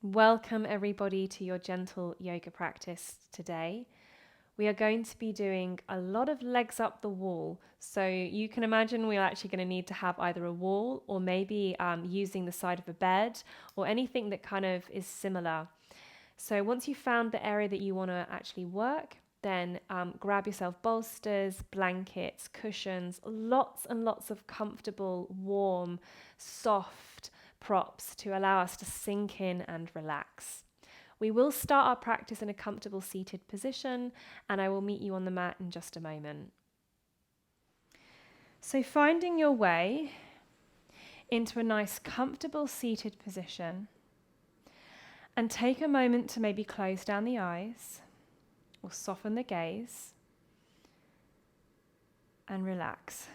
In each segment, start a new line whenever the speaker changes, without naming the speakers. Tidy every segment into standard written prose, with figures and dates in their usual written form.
Welcome everybody to your gentle yoga practice today. We are going to be doing a lot of legs up the wall. So you can imagine we're actually going to need to have either a wall or maybe using the side of a bed or anything that kind of is similar. So once you've found the area that you want to actually work, then grab yourself bolsters, blankets, cushions, lots and lots of comfortable, warm, soft props to allow us to sink in and relax. We will start our practice in a comfortable seated position, and I will meet you on the mat in just a moment. So finding your way into a nice comfortable seated position, and take a moment to maybe close down the eyes or soften the gaze and relax.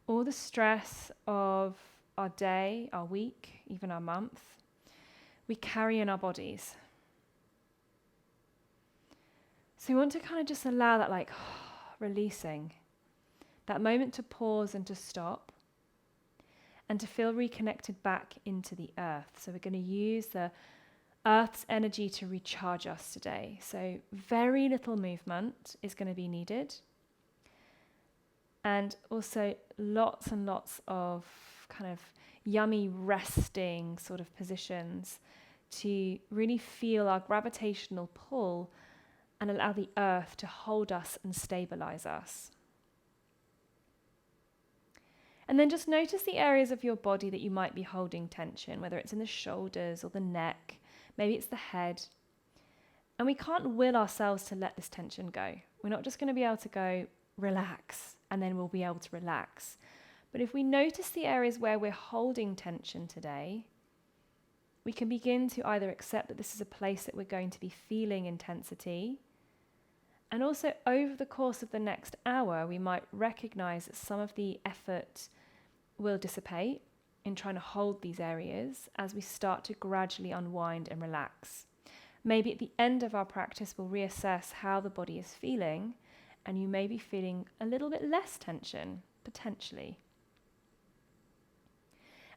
All the stress of our day, our week, even our month, we carry in our bodies. So we want to kind of just allow that releasing, that moment to pause and to stop and to feel reconnected back into the earth. So we're going to use the earth's energy to recharge us today. So very little movement is going to be needed. And also lots and lots of kind of yummy resting sort of positions to really feel our gravitational pull and allow the earth to hold us and stabilize us. And then just notice the areas of your body that you might be holding tension, whether it's in the shoulders or the neck, maybe it's the head. And we can't will ourselves to let this tension go. We're not just going to be able to go, relax, and then we'll be able to relax. But if we notice the areas where we're holding tension today, we can begin to either accept that this is a place that we're going to be feeling intensity. And also over the course of the next hour, we might recognize that some of the effort will dissipate in trying to hold these areas as we start to gradually unwind and relax. Maybe at the end of our practice, we'll reassess how the body is feeling, and you may be feeling a little bit less tension, potentially.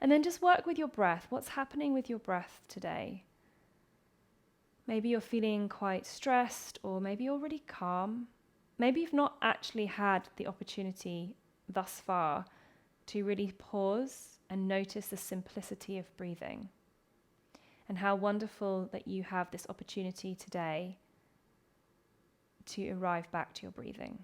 And then just work with your breath. What's happening with your breath today? Maybe you're feeling quite stressed, or maybe you're really calm. Maybe you've not actually had the opportunity thus far to really pause and notice the simplicity of breathing, and how wonderful that you have this opportunity today to arrive back to your breathing.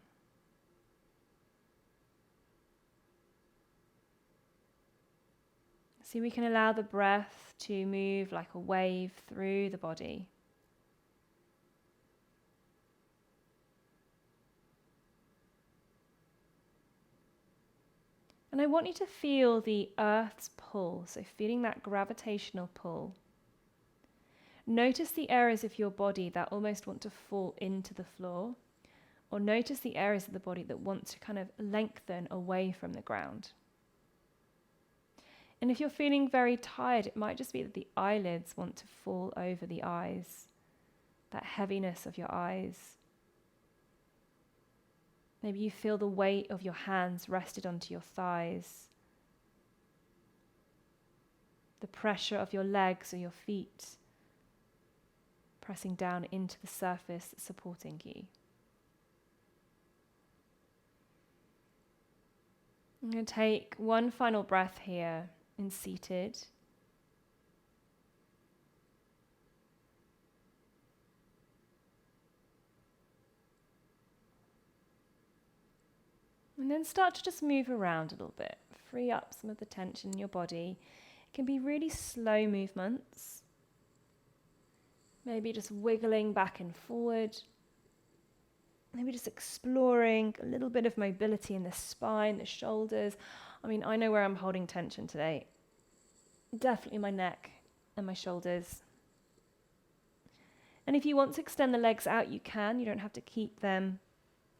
So we can allow the breath to move like a wave through the body. And I want you to feel the earth's pull, so feeling that gravitational pull. Notice the areas of your body that almost want to fall into the floor, or notice the areas of the body that want to kind of lengthen away from the ground. And if you're feeling very tired, it might just be that the eyelids want to fall over the eyes, that heaviness of your eyes. Maybe you feel the weight of your hands rested onto your thighs, the pressure of your legs or your feet pressing down into the surface supporting you. I'm going to take one final breath here in seated. And then start to just move around a little bit. Free up some of the tension in your body. It can be really slow movements. Maybe just wiggling back and forward. Maybe just exploring a little bit of mobility in the spine, the shoulders. I know where I'm holding tension today. Definitely my neck and my shoulders. And if you want to extend the legs out, you can. You don't have to keep them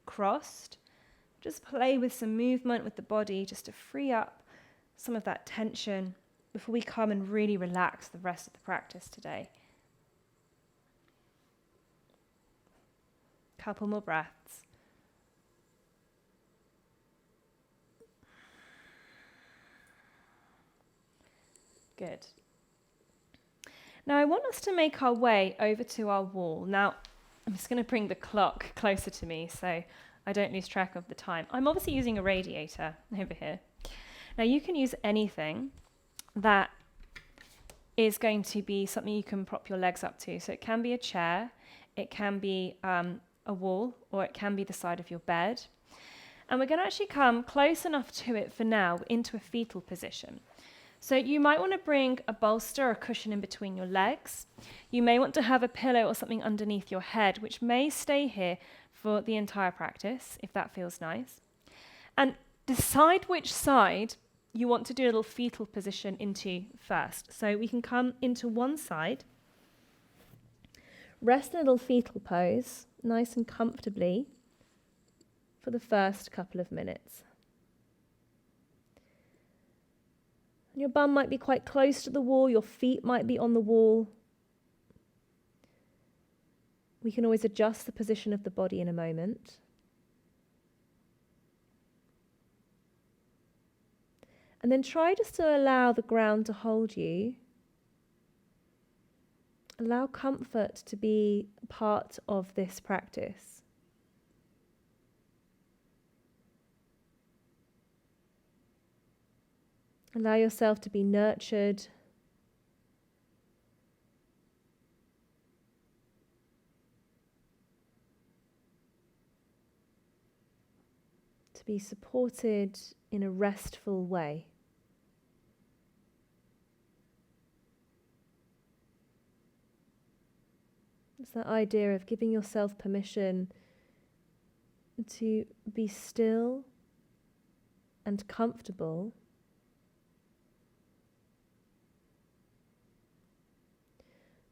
crossed. Just play with some movement with the body just to free up some of that tension before we come and really relax the rest of the practice today. Couple more breaths. Good. Now I want us to make our way over to our wall. Now I'm just going to bring the clock closer to me so I don't lose track of the time. I'm obviously using a radiator over here. Now you can use anything that is going to be something you can prop your legs up to. So it can be a chair, it can be a wall, or it can be the side of your bed. And we're going to actually come close enough to it for now into a fetal position. So you might want to bring a bolster or a cushion in between your legs. You may want to have a pillow or something underneath your head, which may stay here for the entire practice, if that feels nice. And decide which side you want to do a little fetal position into first. So we can come into one side, rest in a little fetal pose, nice and comfortably, for the first couple of minutes. And your bum might be quite close to the wall, your feet might be on the wall. We can always adjust the position of the body in a moment. And then try just to allow the ground to hold you. Allow comfort to be part of this practice. Allow yourself to be nurtured. To be supported in a restful way. It's that idea of giving yourself permission to be still and comfortable,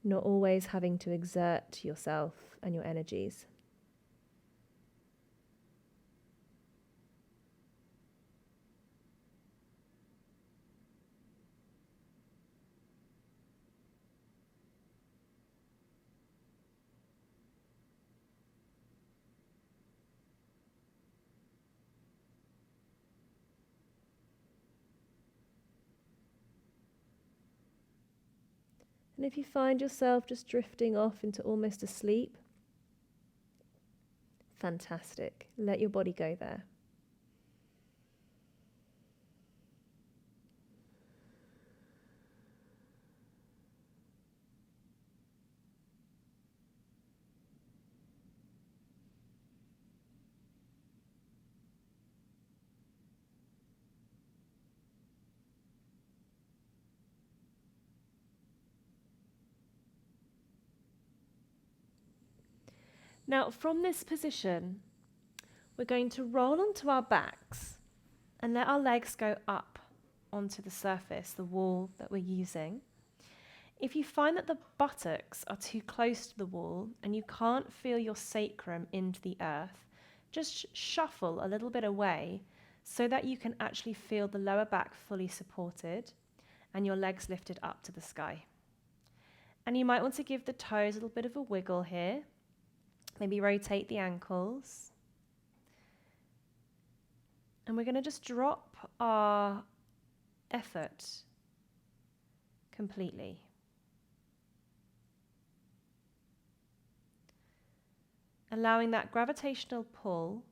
not always having to exert yourself and your energies. And if you find yourself just drifting off into almost a sleep, fantastic. Let your body go there. Now, from this position, we're going to roll onto our backs and let our legs go up onto the surface, the wall that we're using. If you find that the buttocks are too close to the wall and you can't feel your sacrum into the earth, just shuffle a little bit away so that you can actually feel the lower back fully supported and your legs lifted up to the sky. And you might want to give the toes a little bit of a wiggle here. Maybe rotate the ankles. And we're going to just drop our effort completely. Allowing that gravitational pull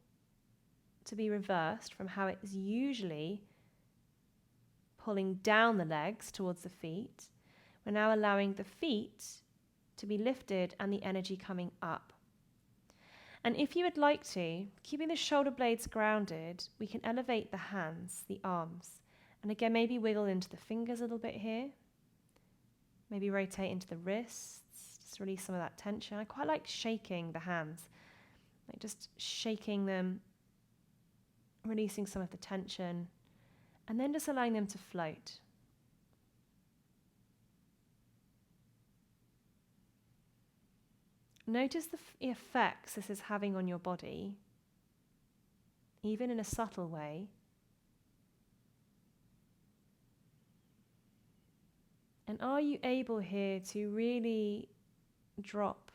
to be reversed from how it is usually pulling down the legs towards the feet. We're now allowing the feet to be lifted and the energy coming up. And if you would like to, keeping the shoulder blades grounded, we can elevate the hands, the arms. And again, maybe wiggle into the fingers a little bit here. Maybe rotate into the wrists, just release some of that tension. I quite like shaking the hands, like just shaking them, releasing some of the tension, and then just allowing them to float. Notice the effects this is having on your body, even in a subtle way. And are you able here to really drop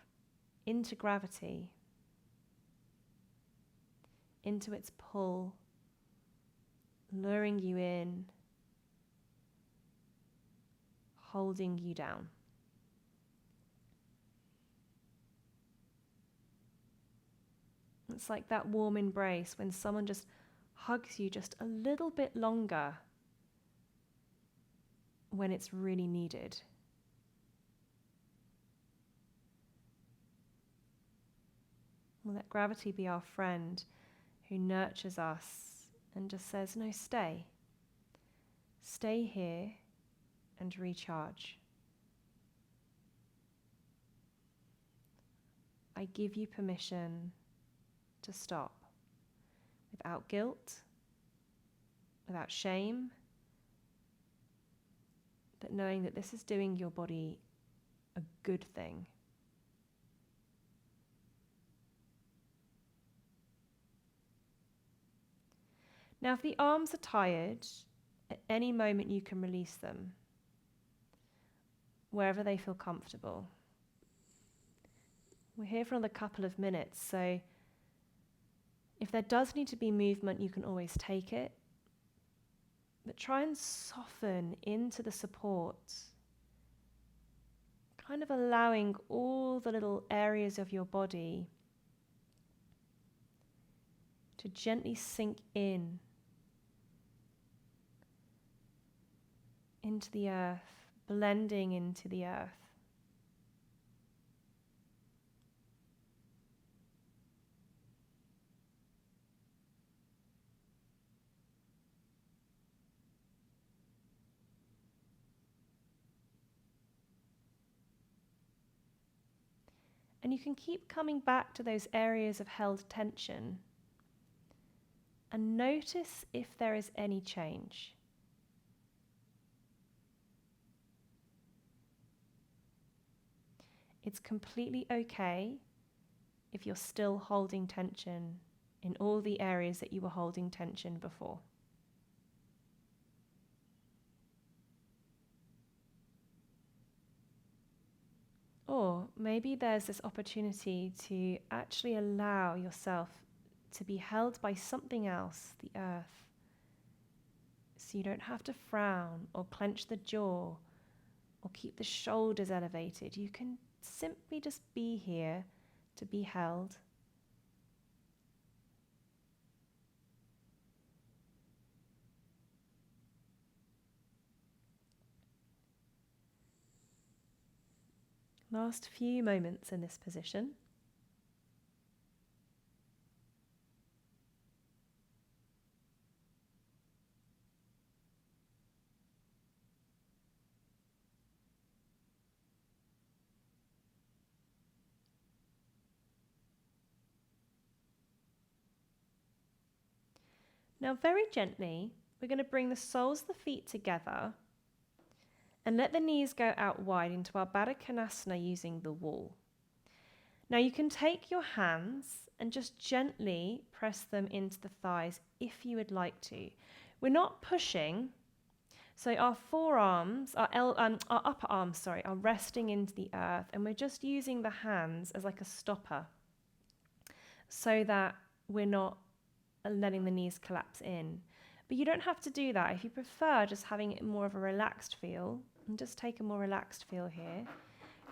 into gravity, into its pull, luring you in, holding you down? It's like that warm embrace when someone just hugs you just a little bit longer when it's really needed. We'll let gravity be our friend who nurtures us and just says, no, stay. Stay here and recharge. I give you permission to stop without guilt, without shame, but knowing that this is doing your body a good thing. Now, if the arms are tired, at any moment you can release them, wherever they feel comfortable. We're here for another couple of minutes, so if there does need to be movement, you can always take it. But try and soften into the support, kind of allowing all the little areas of your body to gently sink into the earth, blending into the earth. And you can keep coming back to those areas of held tension and notice if there is any change. It's completely okay if you're still holding tension in all the areas that you were holding tension before. Or maybe there's this opportunity to actually allow yourself to be held by something else, the earth. So you don't have to frown or clench the jaw or keep the shoulders elevated. You can simply just be here to be held. Last few moments in this position. Now very gently, we're going to bring the soles of the feet together and let the knees go out wide into our Baddha Konasana using the wall. Now you can take your hands and just gently press them into the thighs if you would like to. We're not pushing, so our forearms, our upper arms, are resting into the earth, and we're just using the hands as like a stopper so that we're not letting the knees collapse in. But you don't have to do that. If you prefer just having it more of a relaxed feel, and just take a more relaxed feel here.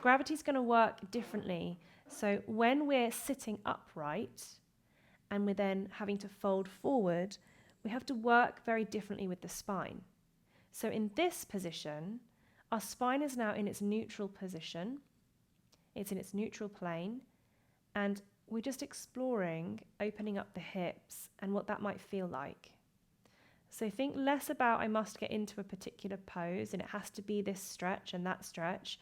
Gravity's going to work differently. So when we're sitting upright and we're then having to fold forward, we have to work very differently with the spine. So in this position, our spine is now in its neutral position. It's in its neutral plane, and we're just exploring opening up the hips and what that might feel like. So think less about I must get into a particular pose and it has to be this stretch and that stretch.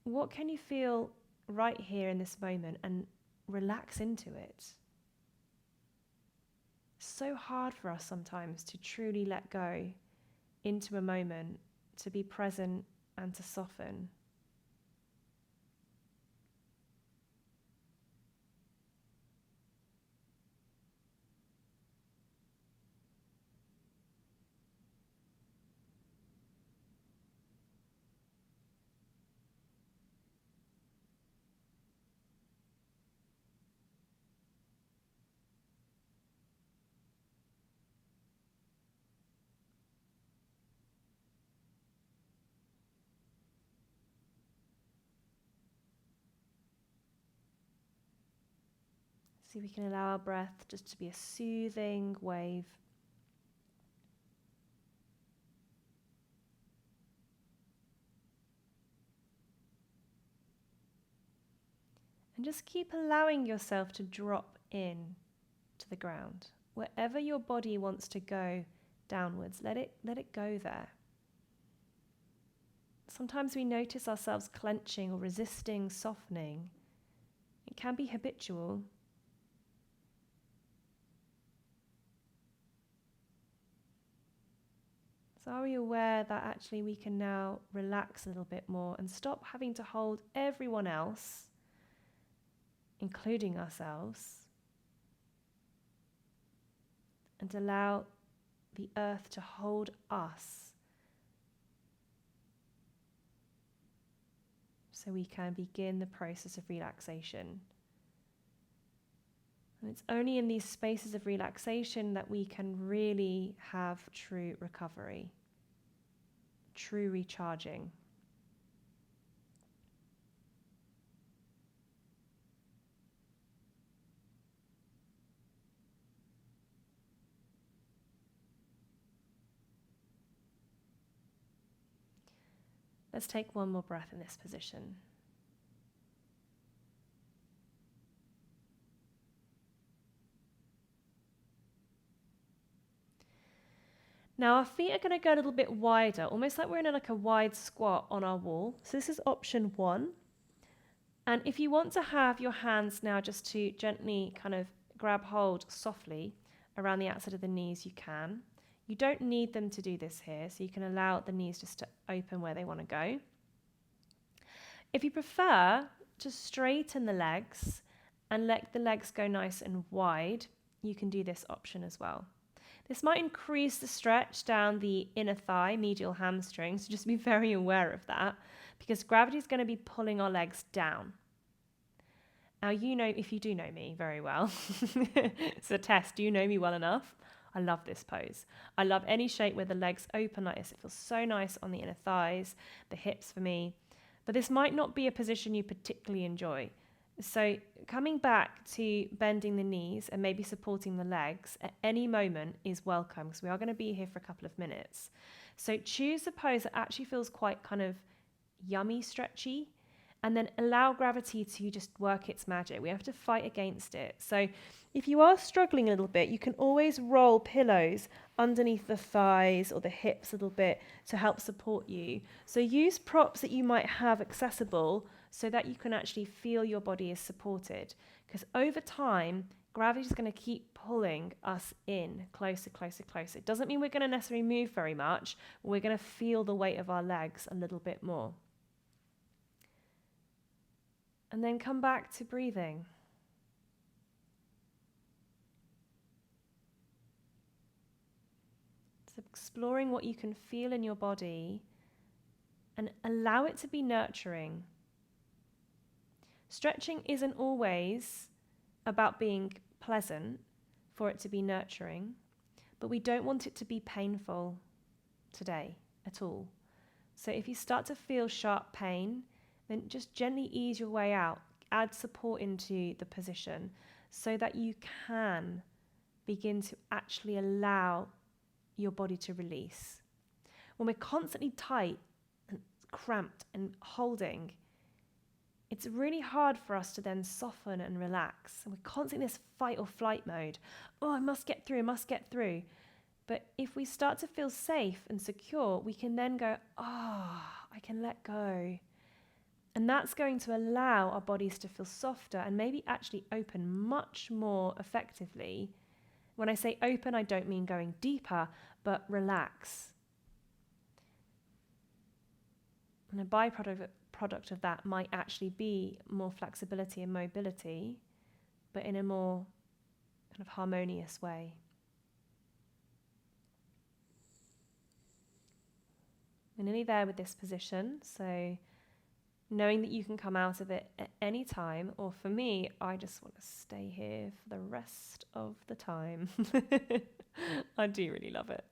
What can you feel right here in this moment, and relax into it? So hard for us sometimes to truly let go into a moment, to be present and to soften. So we can allow our breath just to be a soothing wave. And just keep allowing yourself to drop in to the ground. Wherever your body wants to go downwards, let it go there. Sometimes we notice ourselves clenching or resisting softening. It can be habitual. So are we aware that actually we can now relax a little bit more and stop having to hold everyone else, including ourselves, and allow the earth to hold us so we can begin the process of relaxation. And it's only in these spaces of relaxation that we can really have true recovery, true recharging. Let's take one more breath in this position. Now our feet are going to go a little bit wider, almost like we're in a wide squat on our wall. So this is option 1. And if you want to have your hands now just to gently kind of grab hold softly around the outside of the knees, you can. You don't need them to do this here, so you can allow the knees just to open where they want to go. If you prefer, just straighten the legs and let the legs go nice and wide. You can do this option as well. This might increase the stretch down the inner thigh, medial hamstring, so just be very aware of that, because gravity is going to be pulling our legs down. Now, you know, if you do know me very well, it's a test. Do you know me well enough? I love this pose. I love any shape where the legs open like this. It feels so nice on the inner thighs, the hips for me. But this might not be a position you particularly enjoy. So coming back to bending the knees and maybe supporting the legs at any moment is welcome, because we are going to be here for a couple of minutes. So choose a pose that actually feels quite kind of yummy, stretchy, and then allow gravity to just work its magic. We have to fight against it. So if you are struggling a little bit, you can always roll pillows underneath the thighs or the hips a little bit to help support you. So use props that you might have accessible so that you can actually feel your body is supported. Because over time, gravity is going to keep pulling us in closer, closer, closer. It doesn't mean we're going to necessarily move very much. We're going to feel the weight of our legs a little bit more. And then come back to breathing. So exploring what you can feel in your body and allow it to be nurturing. Stretching isn't always about being pleasant for it to be nurturing, but we don't want it to be painful today at all. So if you start to feel sharp pain, then just gently ease your way out. Add support into the position so that you can begin to actually allow your body to release. When we're constantly tight and cramped and holding, it's really hard for us to then soften and relax. And we're constantly in this fight or flight mode. Oh, I must get through, I must get through. But if we start to feel safe and secure, we can then go, I can let go. And that's going to allow our bodies to feel softer and maybe actually open much more effectively. When I say open, I don't mean going deeper, but relax. And a byproduct of that might actually be more flexibility and mobility, but in a more kind of harmonious way. We're nearly there with this position, so knowing that you can come out of it at any time, or for me, I just want to stay here for the rest of the time. I do really love it.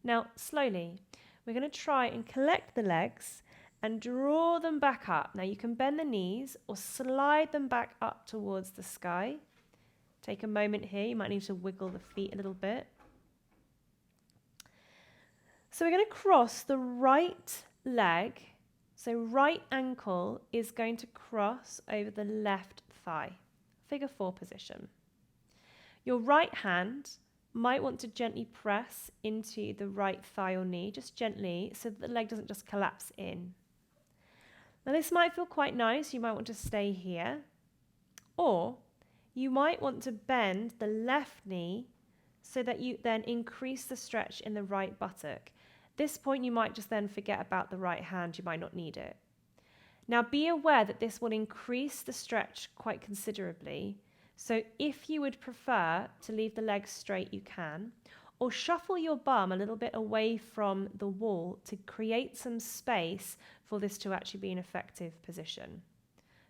Now, slowly, we're going to try and collect the legs and draw them back up. Now, you can bend the knees or slide them back up towards the sky. Take a moment here. You might need to wiggle the feet a little bit. So we're going to cross the right leg. So right ankle is going to cross over the left thigh. Figure 4 position. Your right hand might want to gently press into the right thigh or knee, just gently, so that the leg doesn't just collapse in. Now this might feel quite nice. You might want to stay here. Or you might want to bend the left knee so that you then increase the stretch in the right buttock. This point you might just then forget about the right hand. You might not need it. Now be aware that this will increase the stretch quite considerably. So if you would prefer to leave the legs straight, you can, or shuffle your bum a little bit away from the wall to create some space for this to actually be an effective position.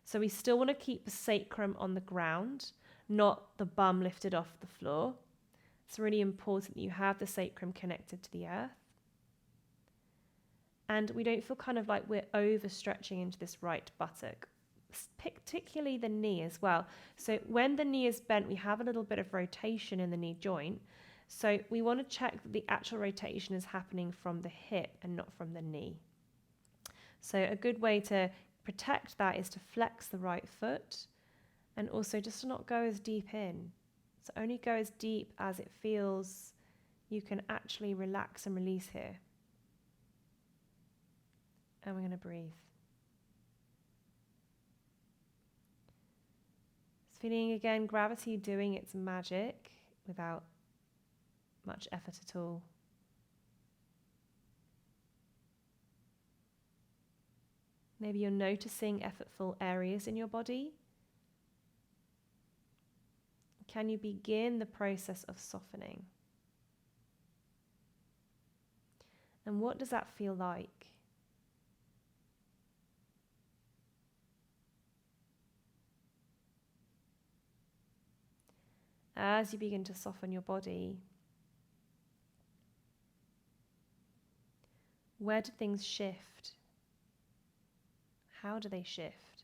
So we still want to keep the sacrum on the ground, not the bum lifted off the floor. It's really important that you have the sacrum connected to the earth. And we don't feel kind of like we're overstretching into this right buttock, particularly the knee as well. So when the knee is bent, we have a little bit of rotation in the knee joint. So we want to check that the actual rotation is happening from the hip and not from the knee. So a good way to protect that is to flex the right foot and also just to not go as deep in. So only go as deep as it feels you can actually relax and release here. And we're going to breathe. It's feeling again gravity doing its magic without much effort at all. Maybe you're noticing effortful areas in your body. Can you begin the process of softening? And what does that feel like? As you begin to soften your body, where do things shift? How do they shift?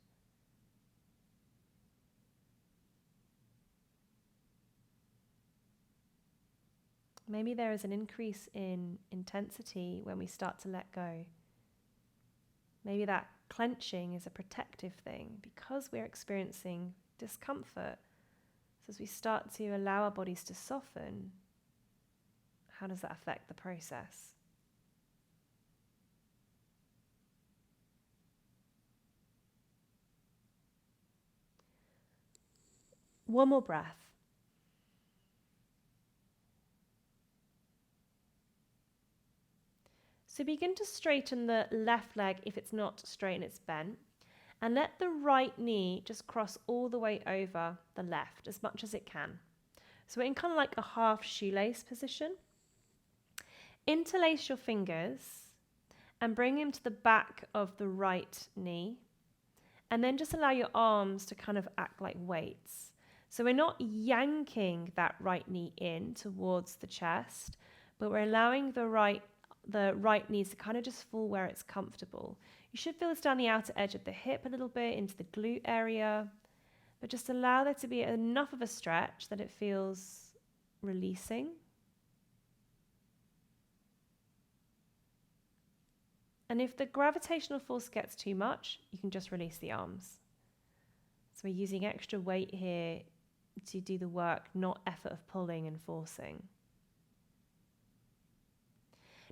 Maybe there is an increase in intensity when we start to let go. Maybe that clenching is a protective thing because we're experiencing discomfort. So as we start to allow our bodies to soften, how does that affect the process? One more breath. So begin to straighten the left leg if it's not straight and it's bent. And let the right knee just cross all the way over the left as much as it can. So we're in kind of like a half shoelace position. Interlace your fingers and bring them to the back of the right knee. And then just allow your arms to kind of act like weights. So we're not yanking that right knee in towards the chest, but we're allowing the right knees to kind of just fall where it's comfortable. You should feel this down the outer edge of the hip a little bit, into the glute area, but just allow there to be enough of a stretch that it feels releasing. And if the gravitational force gets too much, you can just release the arms. So we're using extra weight here to do the work, not effort of pulling and forcing.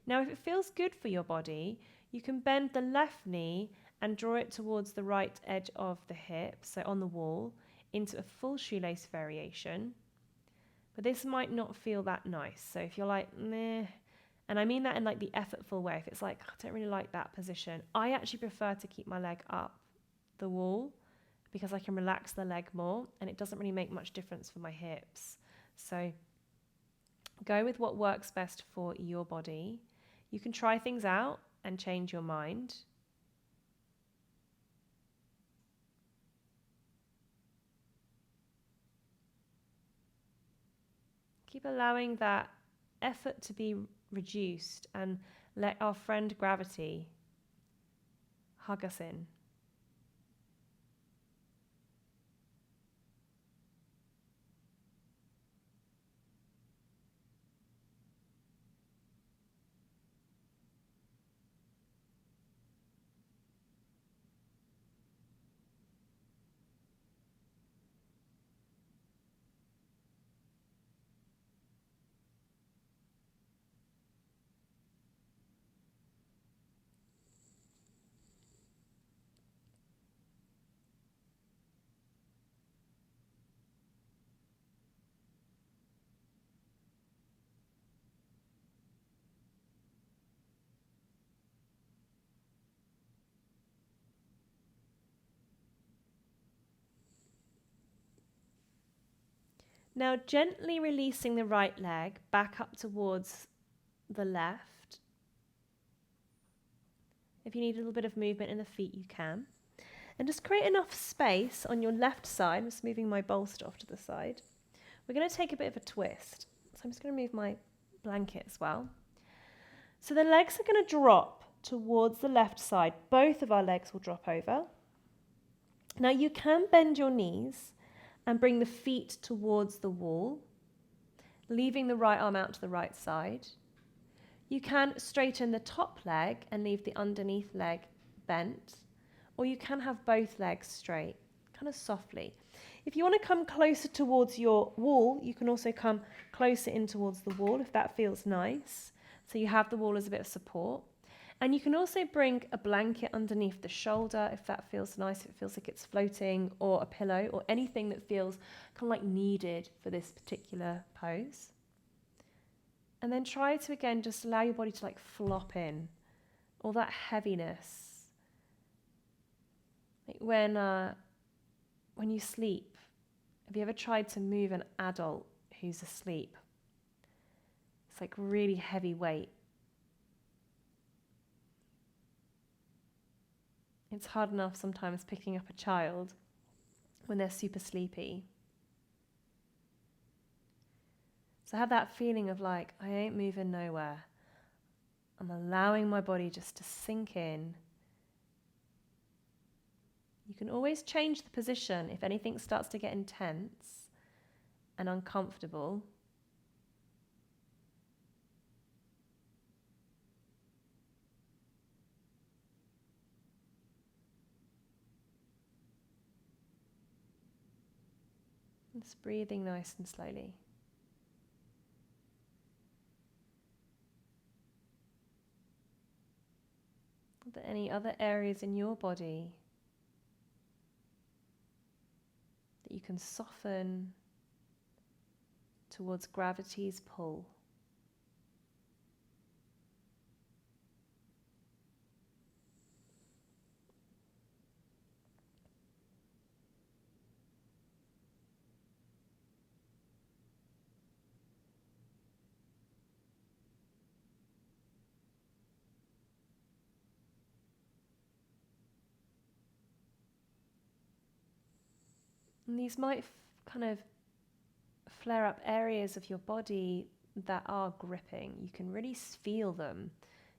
Now, if it feels good for your body, you can bend the left knee and draw it towards the right edge of the hip, so on the wall, into a full shoelace variation. But this might not feel that nice. So if you're like, meh, and I mean that in like the effortful way, if it's like, I don't really like that position, I actually prefer to keep my leg up the wall because I can relax the leg more and it doesn't really make much difference for my hips. So go with what works best for your body. You can try things out and change your mind. Keep allowing that effort to be reduced, and let our friend gravity hug us in. Now gently releasing the right leg back up towards the left. If you need a little bit of movement in the feet, you can. And just create enough space on your left side. I'm just moving my bolster off to the side. We're going to take a bit of a twist. So I'm just going to move my blanket as well. So the legs are going to drop towards the left side. Both of our legs will drop over. Now you can bend your knees and bring the feet towards the wall, leaving the right arm out to the right side. You can straighten the top leg and leave the underneath leg bent, or you can have both legs straight, kind of softly. If you want to come closer towards your wall, you can also come closer in towards the wall if that feels nice. So you have the wall as a bit of support. And you can also bring a blanket underneath the shoulder if that feels nice, if it feels like it's floating, or a pillow, or anything that feels kind of like needed for this particular pose. And then try to, again, just allow your body to like flop in, all that heaviness. Like when you sleep, have you ever tried to move an adult who's asleep? It's like really heavy weight. It's hard enough sometimes picking up a child when they're super sleepy. So have that feeling of like, I ain't moving nowhere. I'm allowing my body just to sink in. You can always change the position if anything starts to get intense and uncomfortable. Just breathing nice and slowly. Are there any other areas in your body that you can soften towards gravity's pull? And these might kind of flare up areas of your body that are gripping. You can really feel them.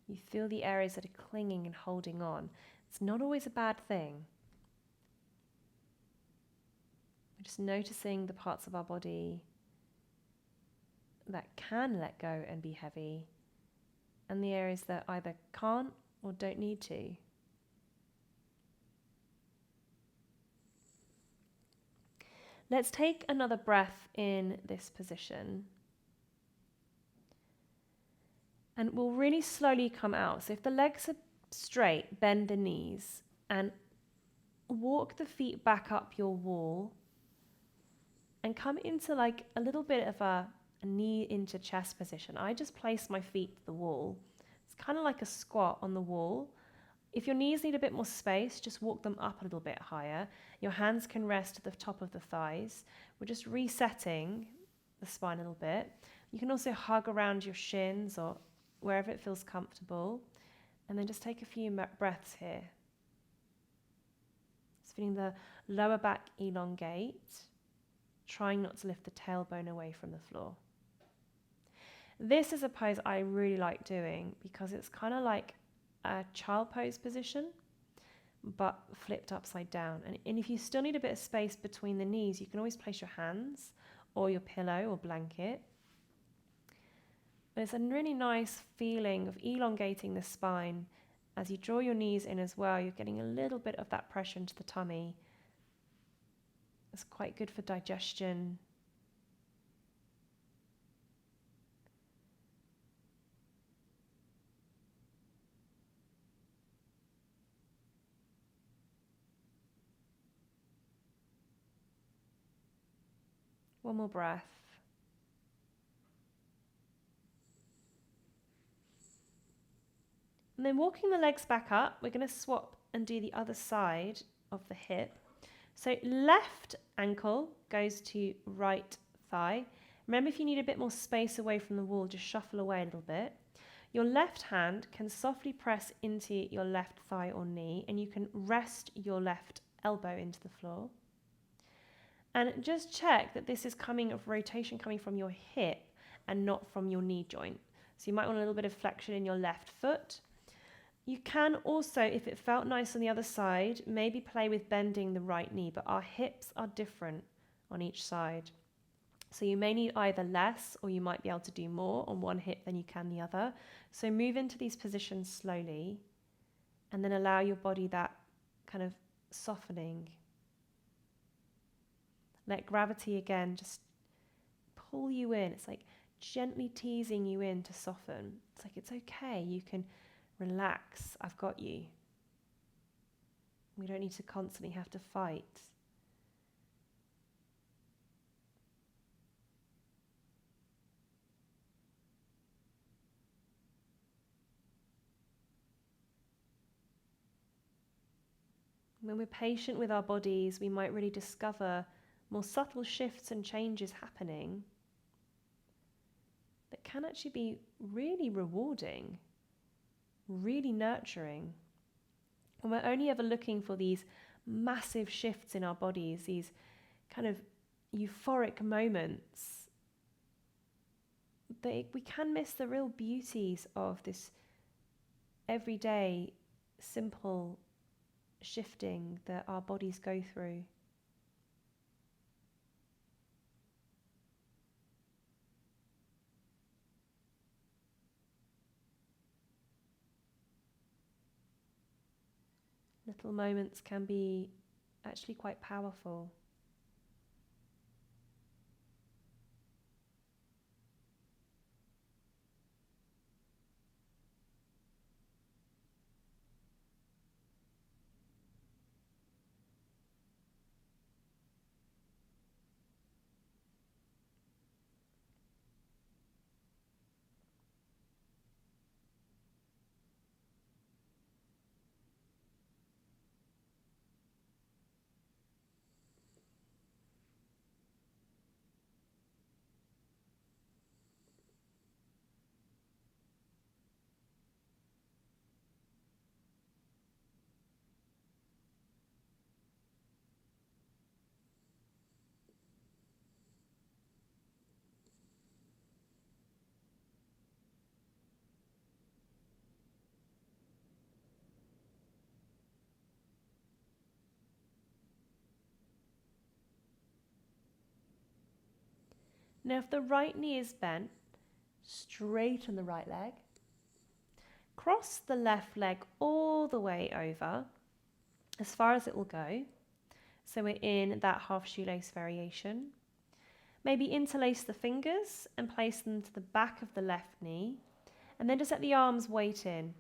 You feel the areas that are clinging and holding on. It's not always a bad thing. We're just noticing the parts of our body that can let go and be heavy, and the areas that either can't or don't need to. Let's take another breath in this position. And we'll really slowly come out. So if the legs are straight, bend the knees and walk the feet back up your wall and come into like a little bit of a knee into chest position. I just place my feet to the wall. It's kind of like a squat on the wall. If your knees need a bit more space, just walk them up a little bit higher. Your hands can rest at the top of the thighs. We're just resetting the spine a little bit. You can also hug around your shins or wherever it feels comfortable. And then just take a few breaths here. Just feeling the lower back elongate, trying not to lift the tailbone away from the floor. This is a pose I really like doing because it's kind of like a child pose position, but flipped upside down. And if you still need a bit of space between the knees, you can always place your hands or your pillow or blanket. But it's a really nice feeling of elongating the spine. As you draw your knees in as well, you're getting a little bit of that pressure into the tummy. It's quite good for digestion. One more breath. And then walking the legs back up, we're going to swap and do the other side of the hip. So left ankle goes to right thigh. Remember, if you need a bit more space away from the wall, just shuffle away a little bit. Your left hand can softly press into your left thigh or knee, and you can rest your left elbow into the floor. And just check that this is coming of rotation coming from your hip and not from your knee joint. So you might want a little bit of flexion in your left foot. You can also, if it felt nice on the other side, maybe play with bending the right knee, but our hips are different on each side. So you may need either less or you might be able to do more on one hip than you can the other. So move into these positions slowly and then allow your body that kind of softening. Let gravity again just pull you in. It's like gently teasing you in to soften. It's like, it's okay. You can relax. I've got you. We don't need to constantly have to fight. When we're patient with our bodies, we might really discover more subtle shifts and changes happening that can actually be really rewarding, really nurturing. And we're only ever looking for these massive shifts in our bodies, these kind of euphoric moments, that we can miss the real beauties of this everyday, simple shifting that our bodies go through. Little moments can be actually quite powerful. Now, if the right knee is bent, straighten the right leg. Cross the left leg all the way over, as far as it will go. So we're in that half shoelace variation. Maybe interlace the fingers and place them to the back of the left knee, and then just let the arms weight in.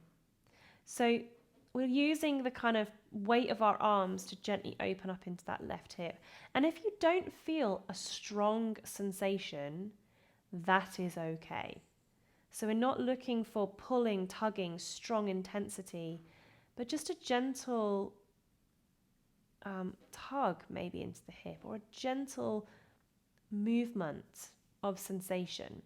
So we're using the kind of weight of our arms to gently open up into that left hip. And if you don't feel a strong sensation, that is okay. So we're not looking for pulling, tugging, strong intensity, but just a gentle tug maybe into the hip, or a gentle movement of sensation.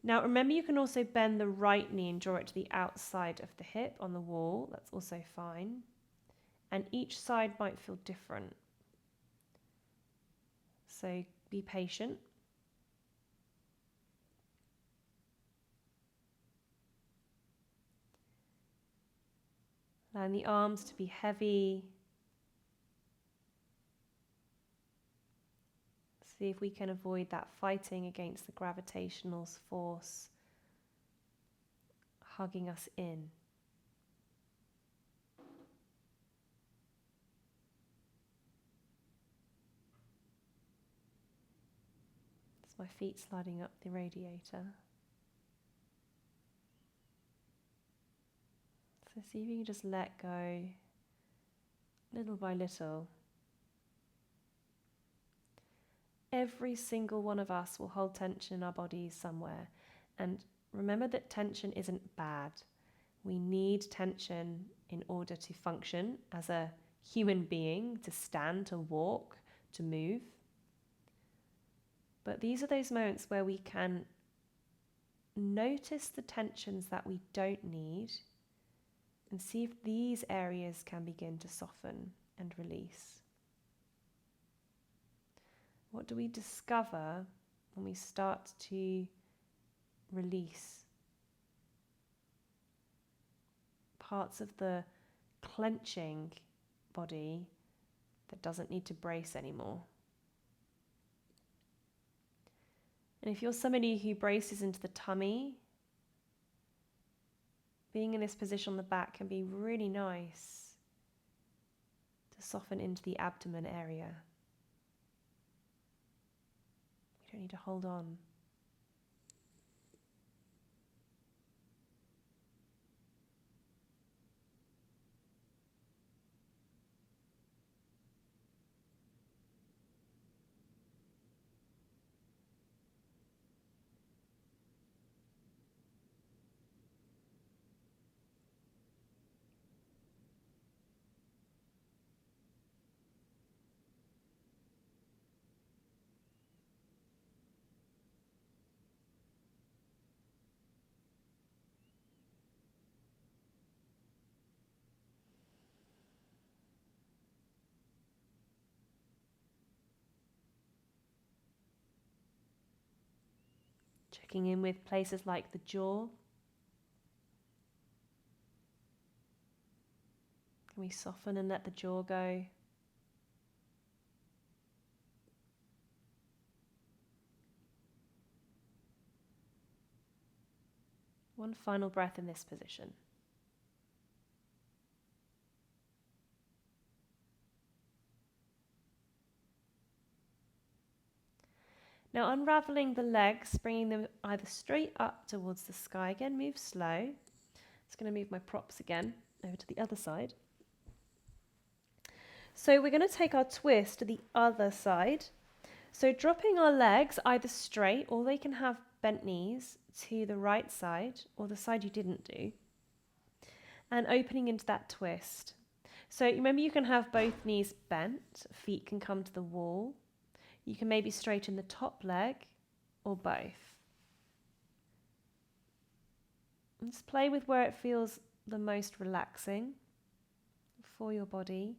Now remember, you can also bend the right knee and draw it to the outside of the hip on the wall. That's also fine. And each side might feel different. So be patient. Allowing the arms to be heavy. See if we can avoid that fighting against the gravitational force hugging us in. It's my feet sliding up the radiator. So see if you can just let go little by little. Every single one of us will hold tension in our bodies somewhere. And remember that tension isn't bad. We need tension in order to function as a human being, to stand, to walk, to move. But these are those moments where we can notice the tensions that we don't need and see if these areas can begin to soften and release. What do we discover when we start to release parts of the clenching body that doesn't need to brace anymore? And if you're somebody who braces into the tummy, being in this position on the back can be really nice to soften into the abdomen area. We don't need to hold on. Checking in with places like the jaw. Can we soften and let the jaw go? One final breath in this position. Now unraveling the legs, bringing them either straight up towards the sky. Again, move slow. Just going to move my props again over to the other side. So we're going to take our twist to the other side. So dropping our legs either straight, or they can have bent knees to the right side or the side you didn't do, and opening into that twist. So remember, you can have both knees bent, feet can come to the wall. You can maybe straighten the top leg or both. And just play with where it feels the most relaxing for your body.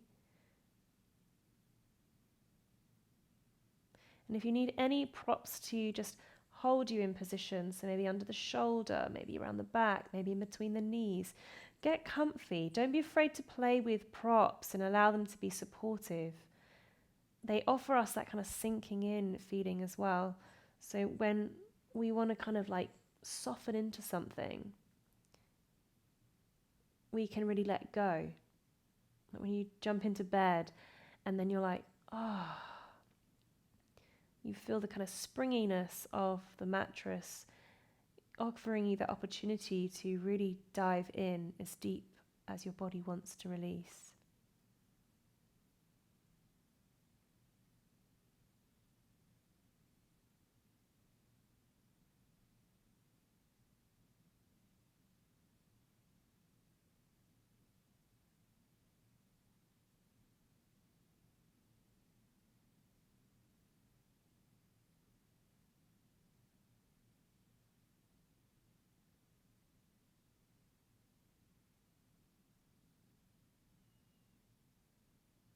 And if you need any props to just hold you in position, so maybe under the shoulder, maybe around the back, maybe in between the knees, get comfy. Don't be afraid to play with props and allow them to be supportive. They offer us that kind of sinking in feeling as well. So when we want to kind of like soften into something, we can really let go. Like when you jump into bed and then you're like, oh, you feel the kind of springiness of the mattress offering you the opportunity to really dive in as deep as your body wants to release.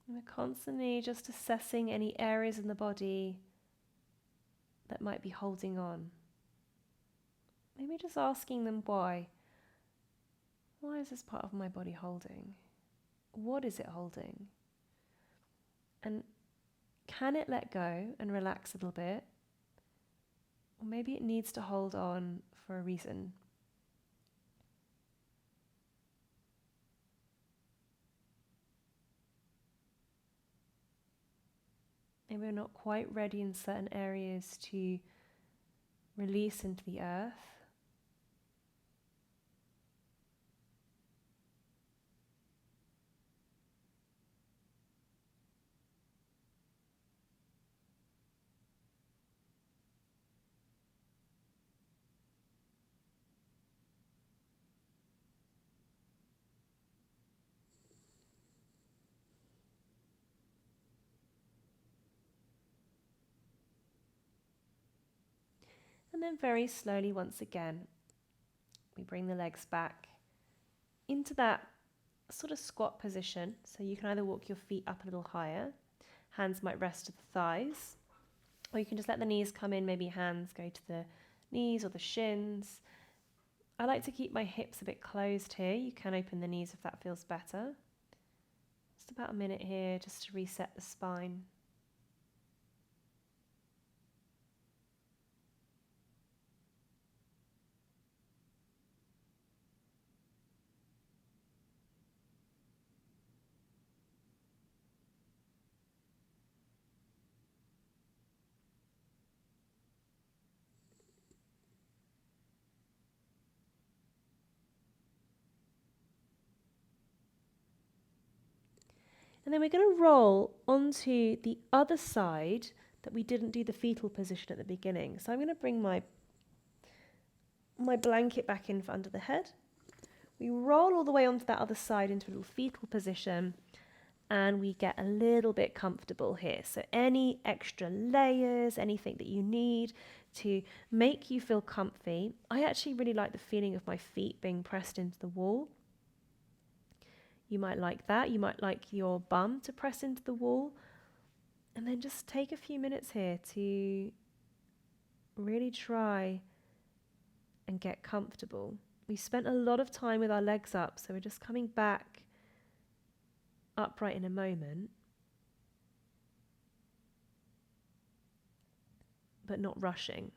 And we're constantly just assessing any areas in the body that might be holding on. Maybe just asking them why. Why is this part of my body holding? What is it holding? And can it let go and relax a little bit? Or maybe it needs to hold on for a reason. Maybe we're not quite ready in certain areas to release into the earth. And then very slowly, once again, we bring the legs back into that sort of squat position. So you can either walk your feet up a little higher, hands might rest to the thighs, or you can just let the knees come in, maybe hands go to the knees or the shins. I like to keep my hips a bit closed here. You can open the knees if that feels better. Just about a minute here just to reset the spine. And then we're going to roll onto the other side that we didn't do the fetal position at the beginning. So I'm going to bring my blanket back in for under the head. We roll all the way onto that other side into a little fetal position, and we get a little bit comfortable here. So any extra layers, anything that you need to make you feel comfy. I actually really like the feeling of my feet being pressed into the wall. You might like that. You might like your bum to press into the wall. And then just take a few minutes here to really try and get comfortable. We spent a lot of time with our legs up, so we're just coming back upright in a moment, but not rushing.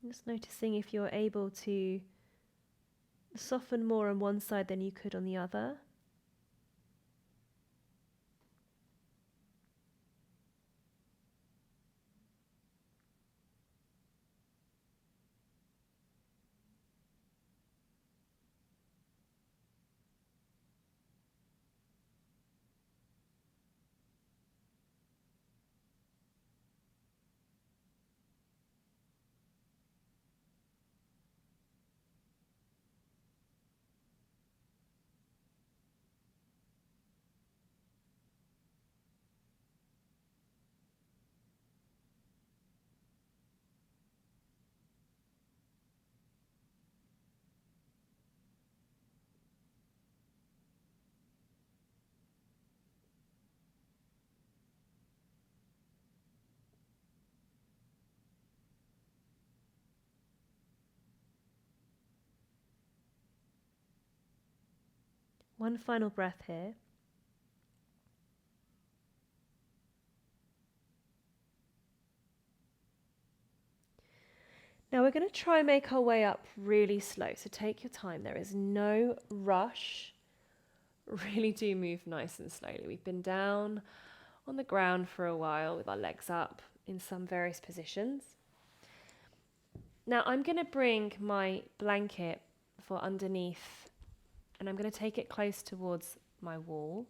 Just noticing if you're able to soften more on one side than you could on the other. One final breath here. Now we're going to try and make our way up really slow, so take your time. There is no rush. Really do move nice and slowly. We've been down on the ground for a while with our legs up in some various positions. Now I'm going to bring my blanket for underneath, and I'm going to take it close towards my wall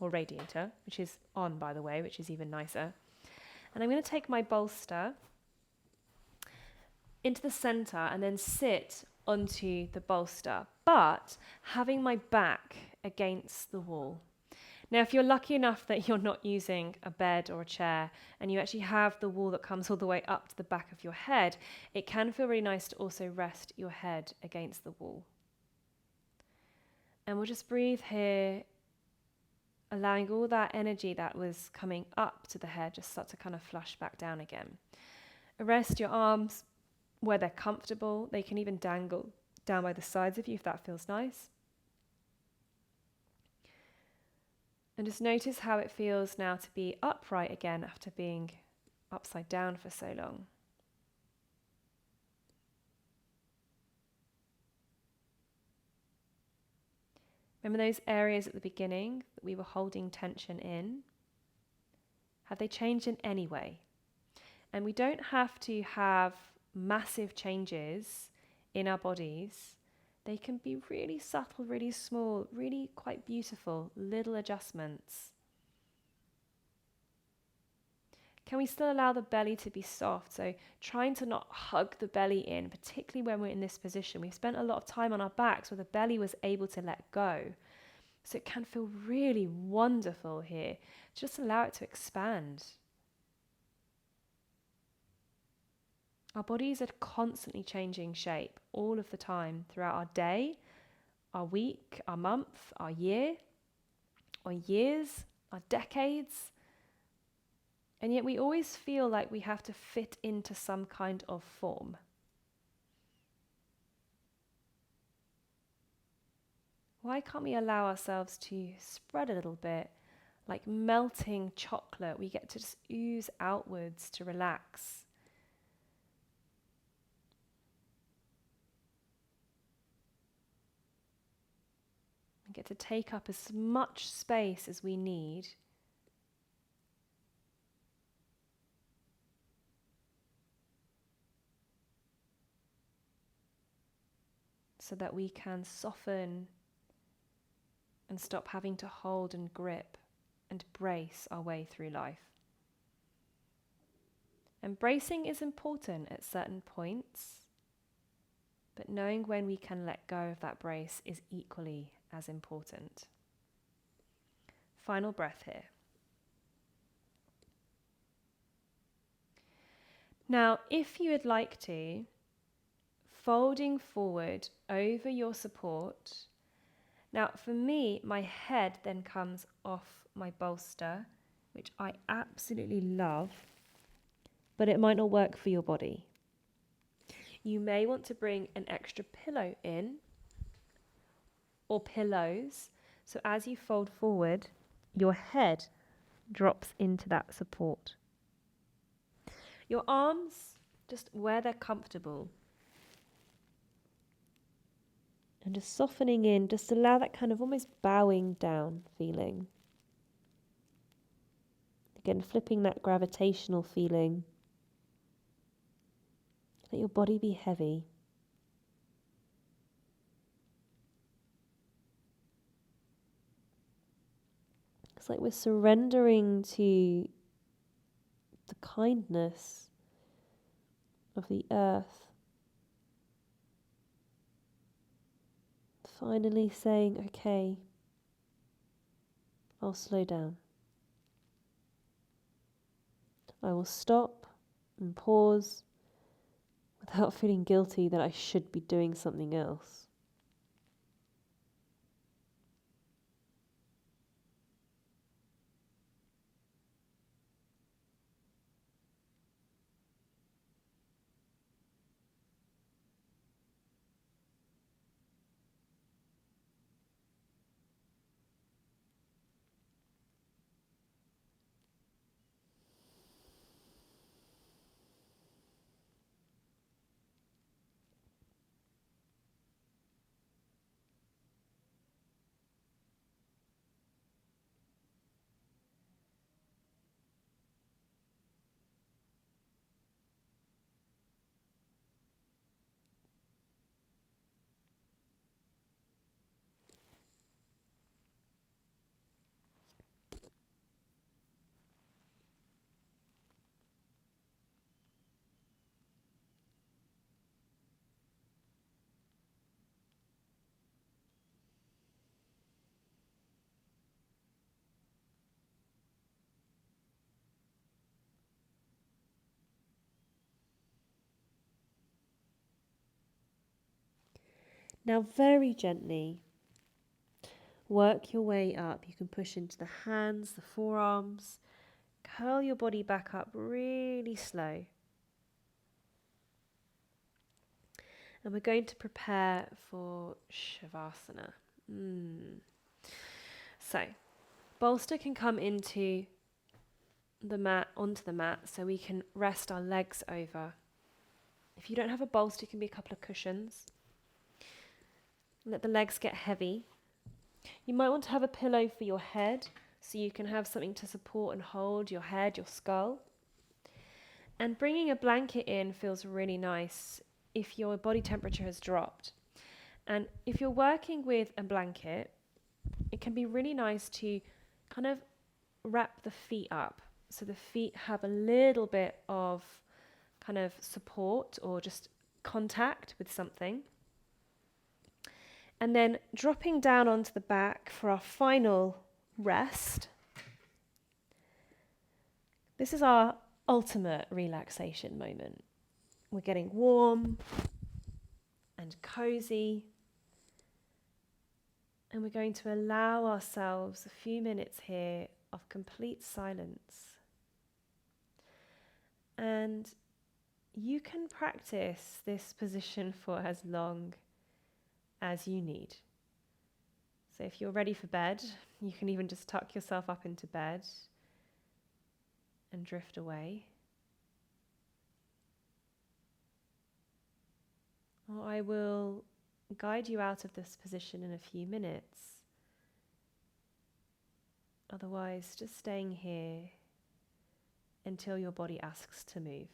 or radiator, which is on, by the way, which is even nicer. And I'm going to take my bolster into the center and then sit onto the bolster, but having my back against the wall. Now, if you're lucky enough that you're not using a bed or a chair and you actually have the wall that comes all the way up to the back of your head, it can feel really nice to also rest your head against the wall. And we'll just breathe here allowing all that energy that was coming up to the head just start to kind of flush back down again. Rest your arms where they're comfortable. They can even dangle down by the sides of you if that feels nice. And just notice how it feels now to be upright again after being upside down for so long. Remember those areas at the beginning that we were holding tension in? Have they changed in any way? And we don't have to have massive changes in our bodies. They can be really subtle, really small, really quite beautiful, little adjustments. Can we still allow the belly to be soft? So trying to not hug the belly in, particularly when we're in this position. We've spent a lot of time on our backs where the belly was able to let go. So it can feel really wonderful here. Just allow it to expand. Our bodies are constantly changing shape all of the time throughout our day, our week, our month, our year, our years, our decades. And yet we always feel like we have to fit into some kind of form. Why can't we allow ourselves to spread a little bit, like melting chocolate? We get to just ooze outwards to relax. We get to take up as much space as we need. So that we can soften and stop having to hold and grip and brace our way through life. And bracing is important at certain points, but knowing when we can let go of that brace is equally as important. Final breath here. Now, if you would like to, folding forward over your support. Now, for me, my head then comes off my bolster, which I absolutely love, but it might not work for your body. You may want to bring an extra pillow in, or pillows, so as you fold forward, your head drops into that support. Your arms, just where they're comfortable. And just softening in, just allow that kind of almost bowing down feeling. Again, flipping that gravitational feeling. Let your body be heavy. It's like we're surrendering to the kindness of the earth. Finally saying, okay, I'll slow down. I will stop and pause without feeling guilty that I should be doing something else. Now very gently,
Work your way up. You can push into the hands, the forearms. Curl your body back up really slow. And we're going to prepare for Shavasana. So, bolster can come into the mat, onto the mat, so we can rest our legs over. If you don't have a bolster, it can be a couple of cushions. Let the legs get heavy. You might want to have a pillow for your head, so you can have something to support and hold your head, your skull. And bringing a blanket in feels really nice if your body temperature has dropped. And if you're working with a blanket, it can be really nice to kind of wrap the feet up, so the feet have a little bit of kind of support or just contact with something. And then dropping down onto the back for our final rest. This is our ultimate relaxation moment. We're getting warm and cozy. And we're going to allow ourselves a few minutes here of complete silence. And you can practice this position for as long as you need. So if you're ready for bed, you can even just tuck yourself up into bed and drift away. Or I will guide you out of this position in a few minutes. Otherwise, just staying here until your body asks to move.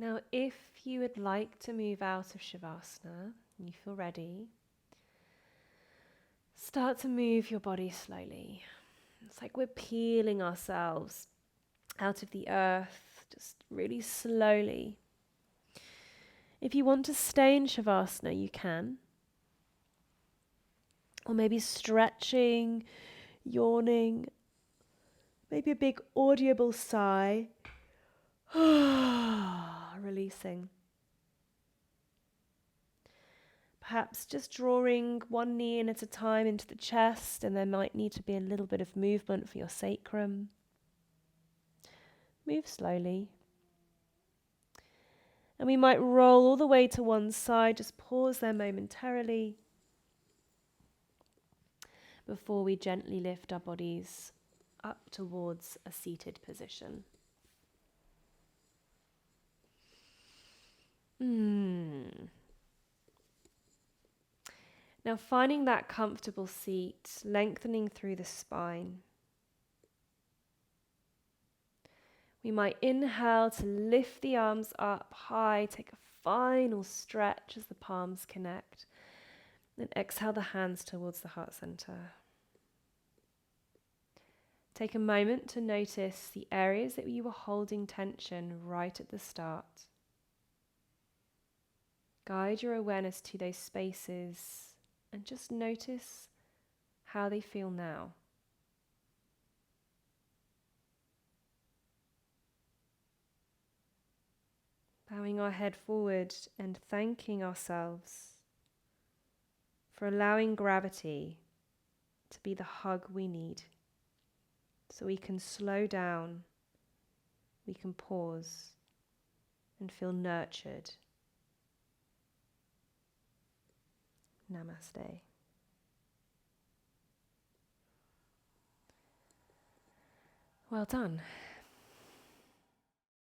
Now, if you would like to move out of Shavasana, and you feel ready, start to move your body slowly. It's like we're peeling ourselves out of the earth, just really slowly. If you want to stay in Shavasana, you can. Or maybe stretching, yawning, maybe a big audible sigh. Releasing. Perhaps just drawing one knee in at a time into the chest, and there might need to be a little bit of movement for your sacrum. Move slowly. And we might roll all the way to one side, just pause there momentarily before we gently lift our bodies up towards a seated position. Now finding that comfortable seat, lengthening through the spine. We might inhale to lift the arms up high, take a final stretch as the palms connect. Then exhale the hands towards the heart center. Take a moment to notice the areas that you were holding tension right at the start. Guide your awareness to those spaces and just notice how they feel now. Bowing our head forward and thanking ourselves for allowing gravity to be the hug we need. So we can slow down, we can pause and feel nurtured. Namaste. Well done.